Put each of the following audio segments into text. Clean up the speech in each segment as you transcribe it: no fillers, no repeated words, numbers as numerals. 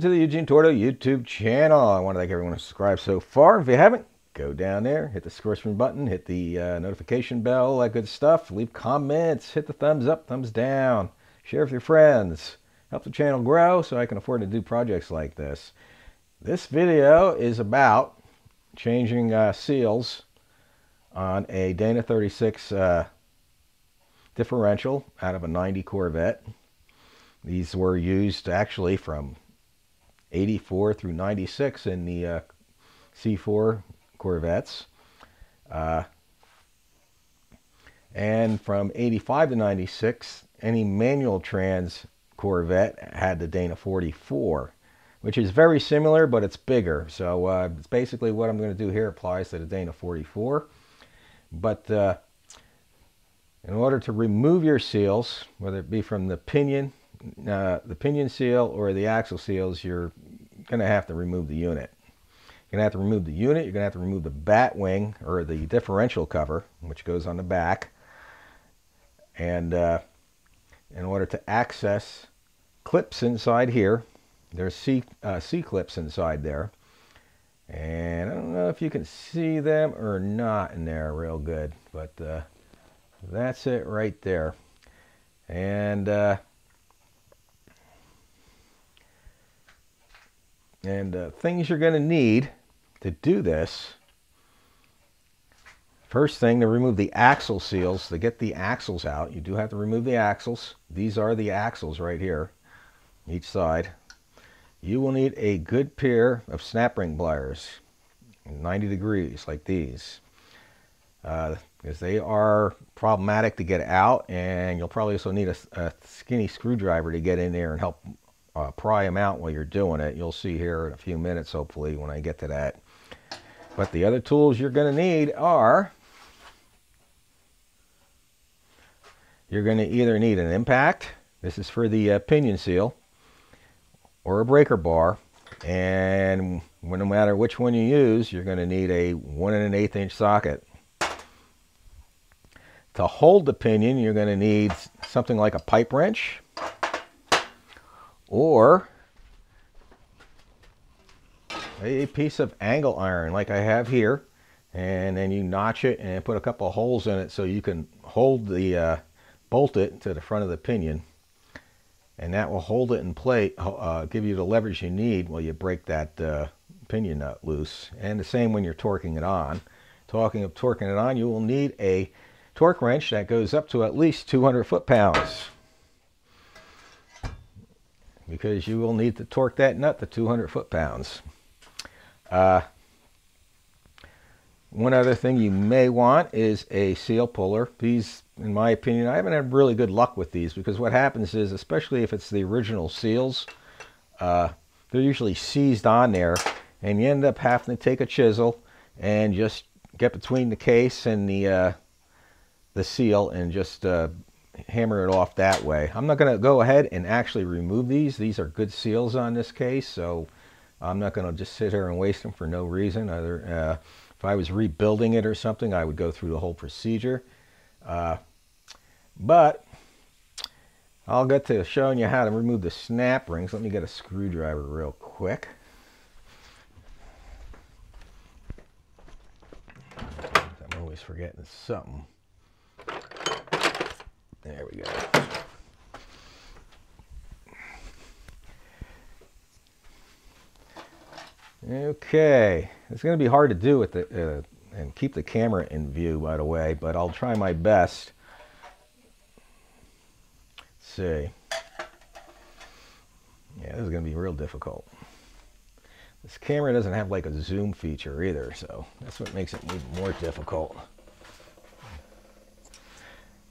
to the Eugene Torto YouTube channel. I want to thank everyone who subscribed so far. If you haven't, go down there, hit the subscription button, hit the notification bell, all that good stuff. Leave comments, hit the thumbs up, thumbs down, share with your friends. Help the channel grow so I can afford to do projects like this. This video is about changing seals on a Dana 36 differential out of a 90 Corvette. These were used actually from 84 through 96 in the C4 Corvettes. And from 85 to 96, any manual trans Corvette had the Dana 44, which is very similar, but it's bigger. So it's basically what I'm going to do here applies to the Dana 44. But in order to remove your seals, whether it be from the pinion seal or the axle seals, you're going to have to remove the unit. You're going to have to remove the unit. You're going to have to remove the bat wing or the differential cover, which goes on the back. And in order to access clips inside here, there's C-clips inside there. And I don't know if you can see them or not in there real good, but that's it right there. And things you're going to need to do this. First thing, to remove the axle seals, to get the axles out, you do have to remove the axles. These are the axles right here, each side. You will need a good pair of snap ring pliers, 90 degrees like these, because they are problematic to get out, and you'll probably also need a skinny screwdriver to get in there and help pry them out while you're doing it. You'll see here in a few minutes, hopefully, when I get to that. But the other tools you're going to need are, you're going to either need an impact, this is for the pinion seal, or a breaker bar, and no matter which one you use, you're going to need a 1 1/8 inch socket. To hold the pinion, you're going to need something like a pipe wrench, or a piece of angle iron like I have here, and then you notch it and put a couple of holes in it so you can hold the bolt it to the front of the pinion, and that will hold it in place, give you the leverage you need while you break that pinion nut loose. And the same when you're torquing it on. Talking of torquing it on, you will need a torque wrench that goes up to at least 200 foot-pounds, because you will need to torque that nut to 200 foot-pounds. One other thing you may want is a seal puller. These, in my opinion, I haven't had really good luck with these, because what happens is, especially if it's the original seals, they're usually seized on there, and you end up having to take a chisel and just get between the case and the seal and just hammer it off that way. I'm not going to go ahead and actually remove these. These are good seals on this case, so I'm not going to just sit here and waste them for no reason. Either if I was rebuilding it or something, I would go through the whole procedure. But I'll get to showing you how to remove the snap rings. Let me get a screwdriver real quick. I'm always forgetting something. There we go. Okay, it's going to be hard to do with the and keep the camera in view, by the way, but I'll try my best. Let's see. Yeah, this is going to be real difficult. This camera doesn't have like a zoom feature either, so that's what makes it even more difficult.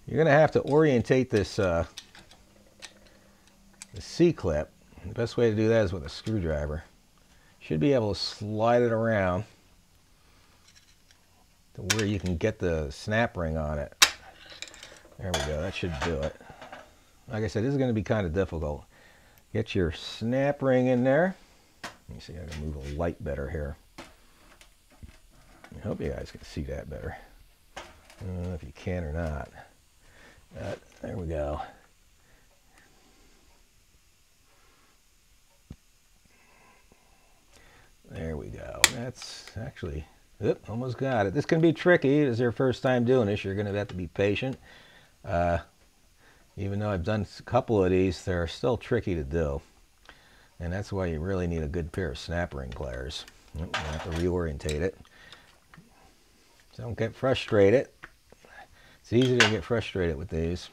You're going to have to orientate this the C-clip. The best way to do that is with a screwdriver. Should be able to slide it around to where you can get the snap ring on it. There we go, that should do it. Like I said, this is going to be kind of difficult. Get your snap ring in there. Let me see, I can move a light better here. I hope you guys can see that better. I don't know if you can or not. There we go. There we go. That's actually, yep, almost got it. This can be tricky. It's your first time doing this. You're going to have to be patient. Even though I've done a couple of these, they're still tricky to do. And that's why you really need a good pair of snap ring pliers. You have to reorientate it. So don't get frustrated. It's easy to get frustrated with these.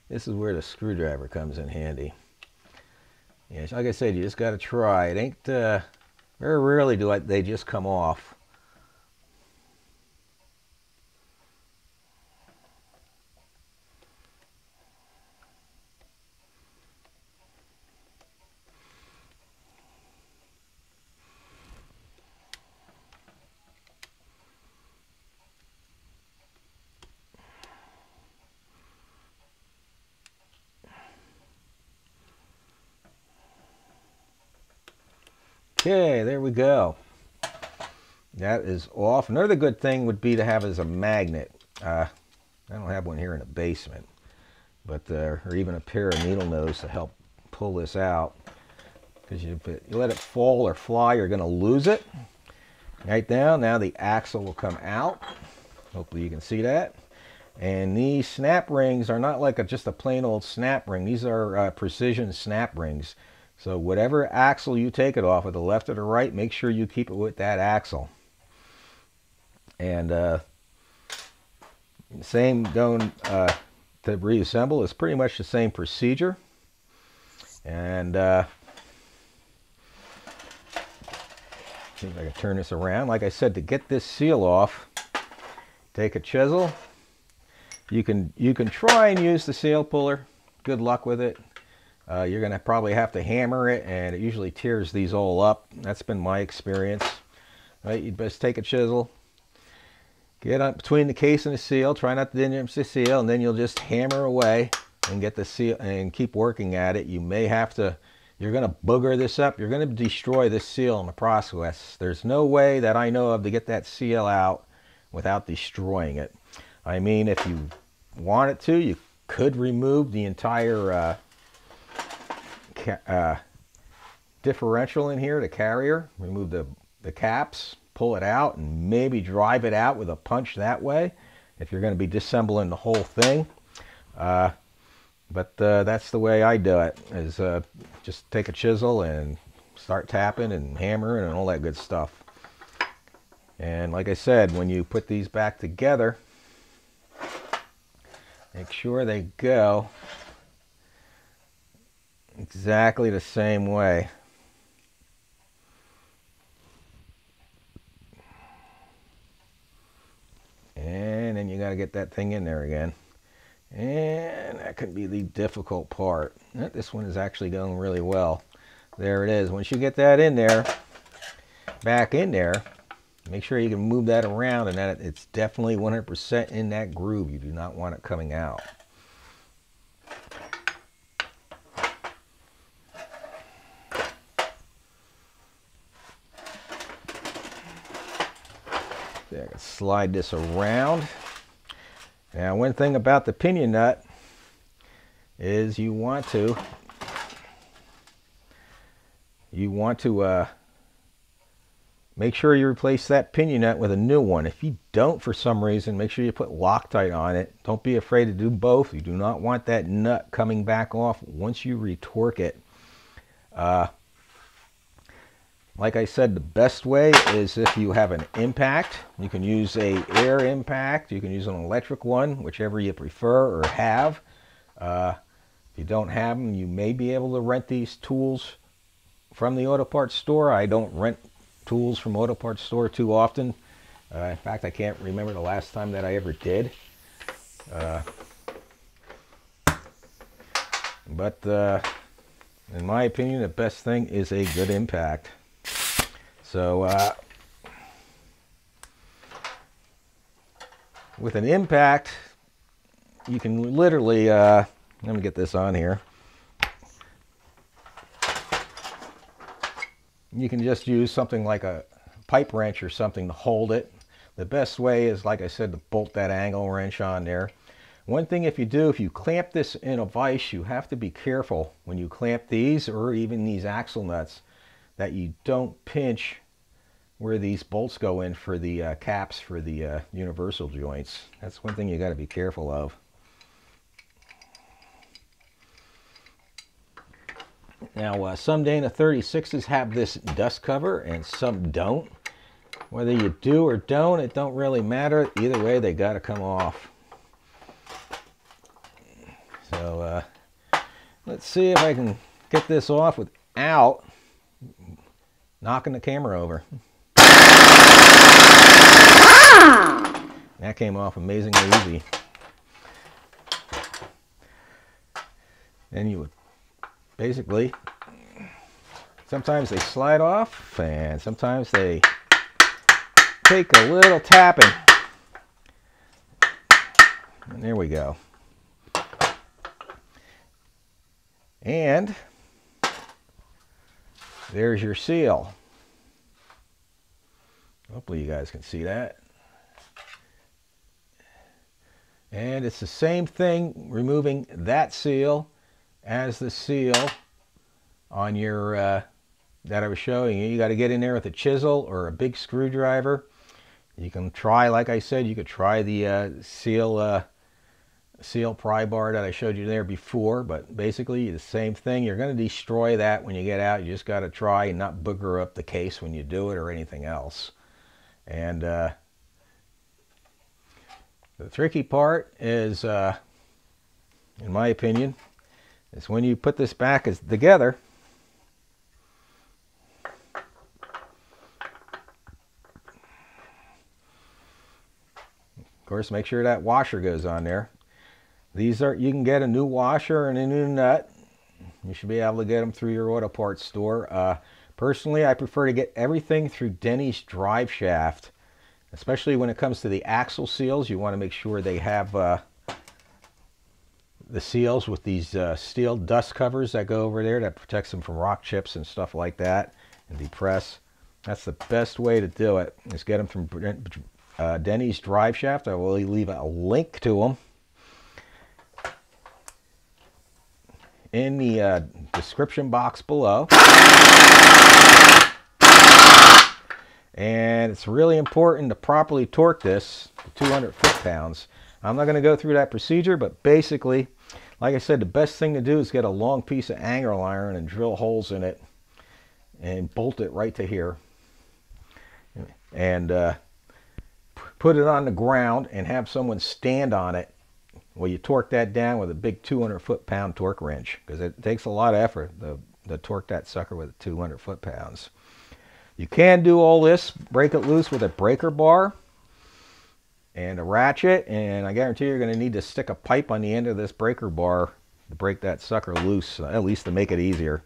This is where the screwdriver comes in handy. Yeah, like I said, you just got to try. It ain't, very rarely do they just come off. Okay, there we go. That is off. Another good thing would be to have as a magnet. I don't have one here in the basement, but or even a pair of needle nose to help pull this out. Because you let it fall or fly, you're going to lose it. Right now the axle will come out. Hopefully you can see that. And these snap rings are not like just a plain old snap ring. These are precision snap rings. So whatever axle you take it off, with the left or the right, make sure you keep it with that axle. And same going to reassemble is pretty much the same procedure. And see if I can turn this around. Like I said, to get this seal off, take a chisel. You can try and use the seal puller. Good luck with it. You're going to probably have to hammer it, and it usually tears these all up. That's been my experience. Right, you'd best take a chisel, get up between the case and the seal, try not to damage the seal, and then you'll just hammer away and get the seal and keep working at it. You may have to, you're going to booger this up. You're going to destroy this seal in the process. There's no way that I know of to get that seal out without destroying it. I mean, if you wanted to, you could remove the entire differential in here, the carrier, remove the caps, pull it out, and maybe drive it out with a punch that way if you're going to be disassembling the whole thing. But that's the way I do it, is just take a chisel and start tapping and hammering and all that good stuff. And like I said, when you put these back together, make sure they go exactly the same way. And then you got to get that thing in there again. And that could be the difficult part. This one is actually going really well. There it is. Once you get that in there, back in there, make sure you can move that around and that it's definitely 100% in that groove. You do not want it coming out. There, I can slide this around. Now, one thing about the pinion nut is you want to make sure you replace that pinion nut with a new one. If you don't, for some reason, make sure you put Loctite on it. Don't be afraid to do both. You do not want that nut coming back off once you retorque it. Like I said, the best way is if you have an impact. You can use an air impact. You can use an electric one, whichever you prefer or have. If you don't have them, you may be able to rent these tools from the auto parts store. I don't rent tools from auto parts store too often. In fact, I can't remember the last time that I ever did. But in my opinion, the best thing is a good impact. So with an impact, you can literally, let me get this on here. You can just use something like a pipe wrench or something to hold it. The best way is, like I said, to bolt that angle wrench on there. One thing if you clamp this in a vise, you have to be careful when you clamp these or even these axle nuts that you don't pinch where these bolts go in for the caps for the universal joints. That's one thing you got to be careful of. Now, some Dana 36s have this dust cover and some don't. Whether you do or don't, it don't really matter. Either way, they got to come off. So, let's see if I can get this off without knocking the camera over. That came off amazingly easy. Then you would basically, sometimes they slide off and sometimes they take a little tapping. And there we go. And there's your seal. Hopefully you guys can see that. And it's the same thing, removing that seal as the seal on your that I was showing you. You got to get in there with a chisel or a big screwdriver. You can try, like I said, you could try the seal pry bar that I showed you there before, but basically the same thing. You're going to destroy that when you get out. You just got to try and not booger up the case when you do it or anything else. And the tricky part is, in my opinion, is when you put this back together. Of course, make sure that washer goes on there. These are, you can get a new washer and a new nut. You should be able to get them through your auto parts store. Personally, I prefer to get everything through Denny's drive shaft, especially when it comes to the axle seals. You want to make sure they have the seals with these steel dust covers that go over there that protects them from rock chips and stuff like that and depress. That's the best way to do it, is get them from Denny's drive shaft. I will leave a link to them in the description box below. And it's really important to properly torque this to 200 foot-pounds. I'm not going to go through that procedure, but basically, like I said, the best thing to do is get a long piece of angle iron and drill holes in it and bolt it right to here. And put it on the ground and have someone stand on it. Well, you torque that down with a big 200 foot-pound torque wrench, because it takes a lot of effort to torque that sucker with 200 foot-pounds. You can do all this, break it loose with a breaker bar and a ratchet, and I guarantee you're going to need to stick a pipe on the end of this breaker bar to break that sucker loose, at least to make it easier.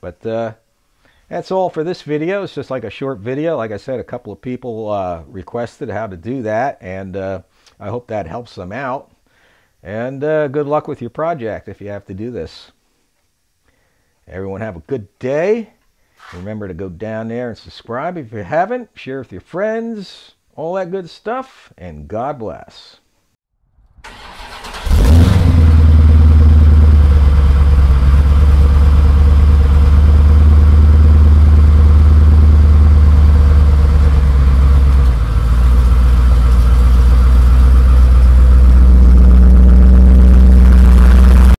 But that's all for this video. It's just like a short video. Like I said, a couple of people requested how to do that, and I hope that helps them out. And good luck with your project if you have to do this. Everyone have a good day. Remember to go down there and subscribe if you haven't. Share with your friends. All that good stuff. And God bless.